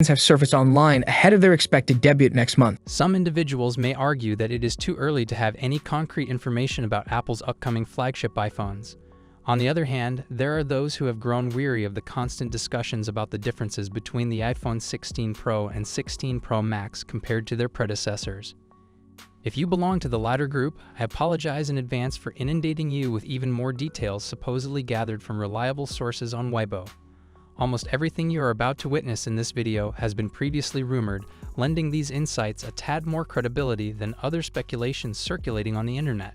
have surfaced online ahead of their expected debut next month. Some individuals may argue that it is too early to have any concrete information about Apple's upcoming flagship iPhones. On the other hand, there are those who have grown weary of the constant discussions about the differences between the iPhone 16 Pro and 16 Pro Max compared to their predecessors. If you belong to the latter group, I apologize in advance for inundating you with even more details supposedly gathered from reliable sources on Weibo. Almost everything you are about to witness in this video has been previously rumored, lending these insights a tad more credibility than other speculations circulating on the internet.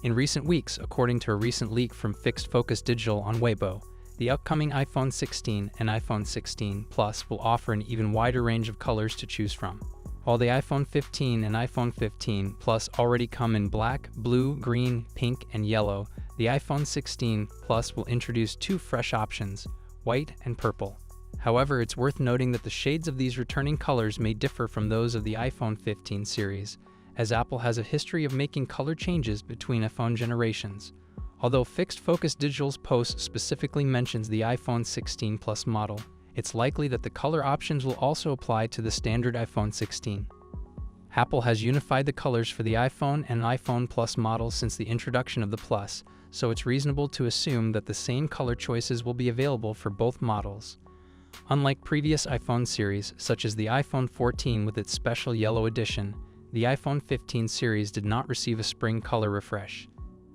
In recent weeks, according to a recent leak from Fixed Focus Digital on Weibo, the upcoming iPhone 16 and iPhone 16 Plus will offer an even wider range of colors to choose from. While the iPhone 15 and iPhone 15 Plus already come in black, blue, green, pink, and yellow, the iPhone 16 Plus will introduce two fresh options: white and purple. However, it's worth noting that the shades of these returning colors may differ from those of the iPhone 15 series, as Apple has a history of making color changes between iPhone generations. Although Fixed Focus Digital's post specifically mentions the iPhone 16 Plus model, it's likely that the color options will also apply to the standard iPhone 16. Apple has unified the colors for the iPhone and iPhone Plus models since the introduction of the Plus, so it's reasonable to assume that the same color choices will be available for both models. Unlike previous iPhone series, such as the iPhone 14 with its special yellow edition, the iPhone 15 series did not receive a spring color refresh.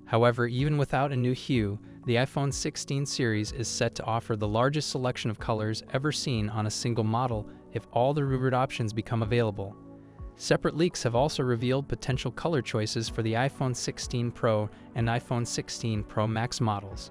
However, even without a new hue, the iPhone 16 series is set to offer the largest selection of colors ever seen on a single model if all the rumored options become available. Separate leaks have also revealed potential color choices for the iPhone 16 Pro and iPhone 16 Pro Max models.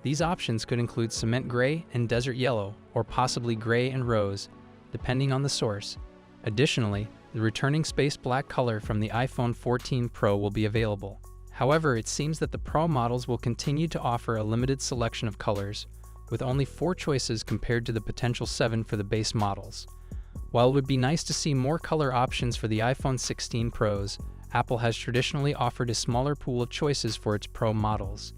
These options could include cement gray and desert yellow, or possibly gray and rose, depending on the source. Additionally, the returning space black color from the iPhone 14 Pro will be available. However, it seems that the Pro models will continue to offer a limited selection of colors, with only 4 choices compared to the potential 7 for the base models. While it would be nice to see more color options for the iPhone 16 Pros, Apple has traditionally offered a smaller pool of choices for its Pro models.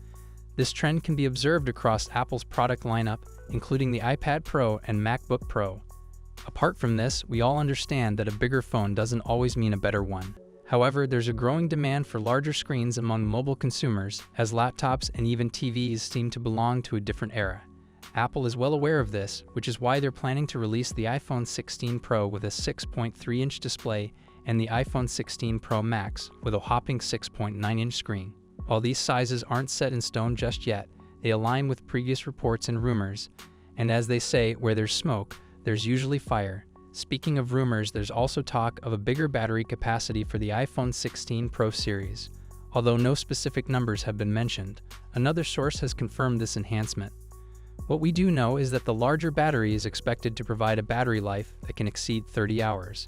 This trend can be observed across Apple's product lineup, including the iPad Pro and MacBook Pro. Apart from this, we all understand that a bigger phone doesn't always mean a better one. However, there's a growing demand for larger screens among mobile consumers, as laptops and even TVs seem to belong to a different era. Apple is well aware of this, which is why they're planning to release the iPhone 16 Pro with a 6.3-inch display and the iPhone 16 Pro Max with a whopping 6.9-inch screen. While these sizes aren't set in stone just yet, they align with previous reports and rumors, and as they say, where there's smoke, there's usually fire. Speaking of rumors, there's also talk of a bigger battery capacity for the iPhone 16 Pro series. Although no specific numbers have been mentioned, another source has confirmed this enhancement. What we do know is that the larger battery is expected to provide a battery life that can exceed 30 hours.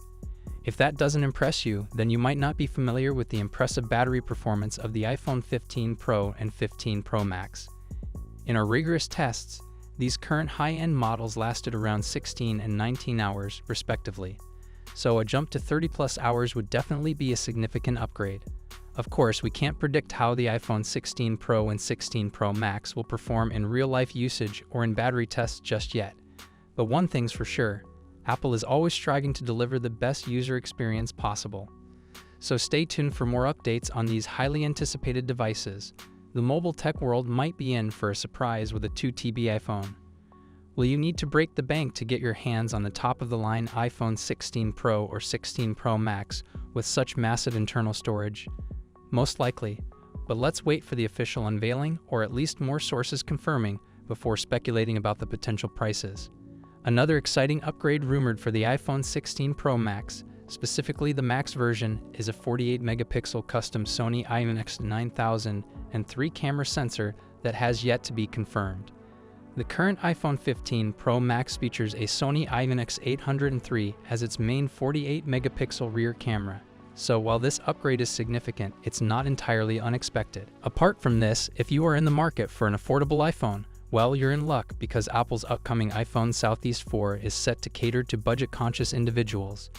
If that doesn't impress you, then you might not be familiar with the impressive battery performance of the iPhone 15 Pro and 15 Pro Max. In our rigorous tests, these current high-end models lasted around 16 and 19 hours, respectively, so a jump to 30+ hours would definitely be a significant upgrade. Of course, we can't predict how the iPhone 16 Pro and 16 Pro Max will perform in real-life usage or in battery tests just yet. But one thing's for sure, Apple is always striving to deliver the best user experience possible. So stay tuned for more updates on these highly anticipated devices. The mobile tech world might be in for a surprise with a 2TB iPhone. Will you need to break the bank to get your hands on the top-of-the-line iPhone 16 Pro or 16 Pro Max with such massive internal storage? Most likely, but let's wait for the official unveiling or at least more sources confirming before speculating about the potential prices. Another exciting upgrade rumored for the iPhone 16 Pro Max, specifically the Max version, is a 48-megapixel custom Sony IMX9000 and 3-camera sensor that has yet to be confirmed. The current iPhone 15 Pro Max features a Sony IMX803 as its main 48-megapixel rear camera. So while this upgrade is significant, it's not entirely unexpected. Apart from this, if you are in the market for an affordable iPhone, well, you're in luck because Apple's upcoming iPhone Southeast 4 is set to cater to budget-conscious individuals.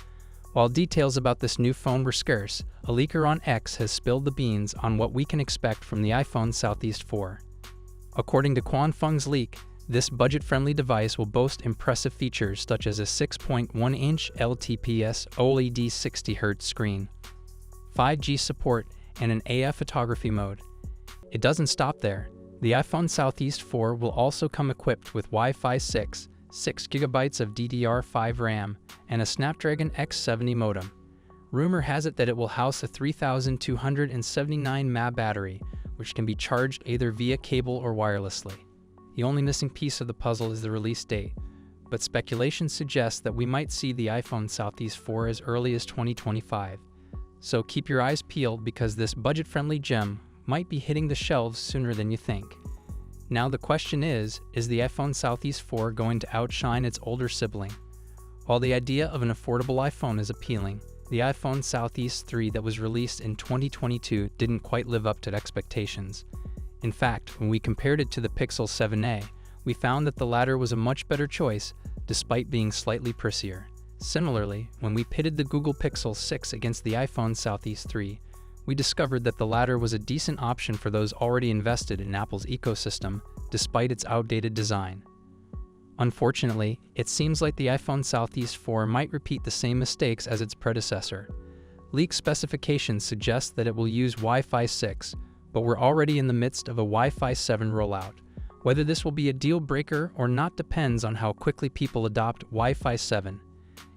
While details about this new phone were scarce, a leaker on X has spilled the beans on what we can expect from the iPhone Southeast 4. According to Quan Feng's leak, This budget-friendly device will boast impressive features such as a 6.1-inch LTPS OLED 60Hz screen, 5G support, and an AF photography mode. It doesn't stop there. The iPhone Southeast 4 will also come equipped with Wi-Fi 6, 6GB of DDR5 RAM, and a Snapdragon X70 modem. Rumor has it that it will house a 3279 mAh battery, which can be charged either via cable or wirelessly. The only missing piece of the puzzle is the release date, but speculation suggests that we might see the iPhone Southeast 4 as early as 2025. So keep your eyes peeled because this budget-friendly gem might be hitting the shelves sooner than you think. Now the question is the iPhone Southeast 4 going to outshine its older sibling? While the idea of an affordable iPhone is appealing, the iPhone Southeast 3 that was released in 2022 didn't quite live up to expectations. In fact, when we compared it to the Pixel 7a, we found that the latter was a much better choice, despite being slightly pricier. Similarly, when we pitted the Google Pixel 6 against the iPhone Southeast 3, we discovered that the latter was a decent option for those already invested in Apple's ecosystem, despite its outdated design. Unfortunately, it seems like the iPhone Southeast 4 might repeat the same mistakes as its predecessor. Leaked specifications suggest that it will use Wi-Fi 6, but we're already in the midst of a Wi-Fi 7 rollout. Whether this will be a deal breaker or not depends on how quickly people adopt Wi-Fi 7.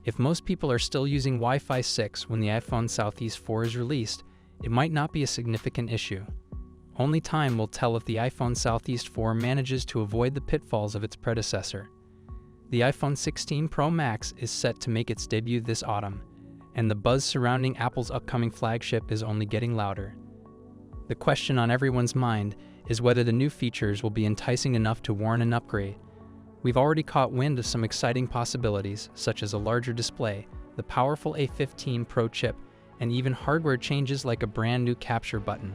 If most people are still using Wi-Fi 6 when the iPhone Southeast 4 is released, it might not be a significant issue. Only time will tell if the iPhone Southeast 4 manages to avoid the pitfalls of its predecessor. The iPhone 16 Pro Max is set to make its debut this autumn, and the buzz surrounding Apple's upcoming flagship is only getting louder. The question on everyone's mind is whether the new features will be enticing enough to warrant an upgrade. We've already caught wind of some exciting possibilities, such as a larger display, the powerful A15 Pro chip, and even hardware changes like a brand new capture button.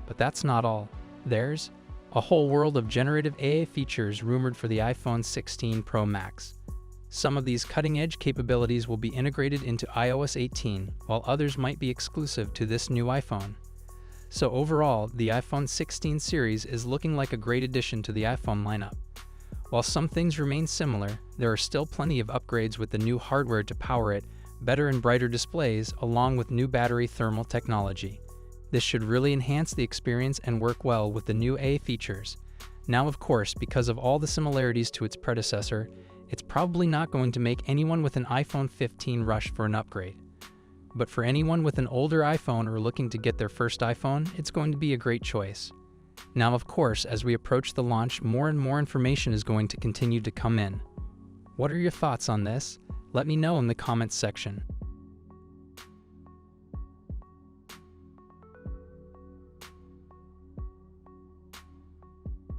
But that's not all. There's a whole world of generative AI features rumored for the iPhone 16 Pro Max. Some of these cutting-edge capabilities will be integrated into iOS 18, while others might be exclusive to this new iPhone. So overall, the iPhone 16 series is looking like a great addition to the iPhone lineup. While some things remain similar, there are still plenty of upgrades with the new hardware to power it, better and brighter displays, along with new battery thermal technology. This should really enhance the experience and work well with the new AI features. Now, of course, because of all the similarities to its predecessor, it's probably not going to make anyone with an iPhone 15 rush for an upgrade. But for anyone with an older iPhone or looking to get their first iPhone, it's going to be a great choice. Now, of course, as we approach the launch, more and more information is going to continue to come in. What are your thoughts on this? Let me know in the comments section.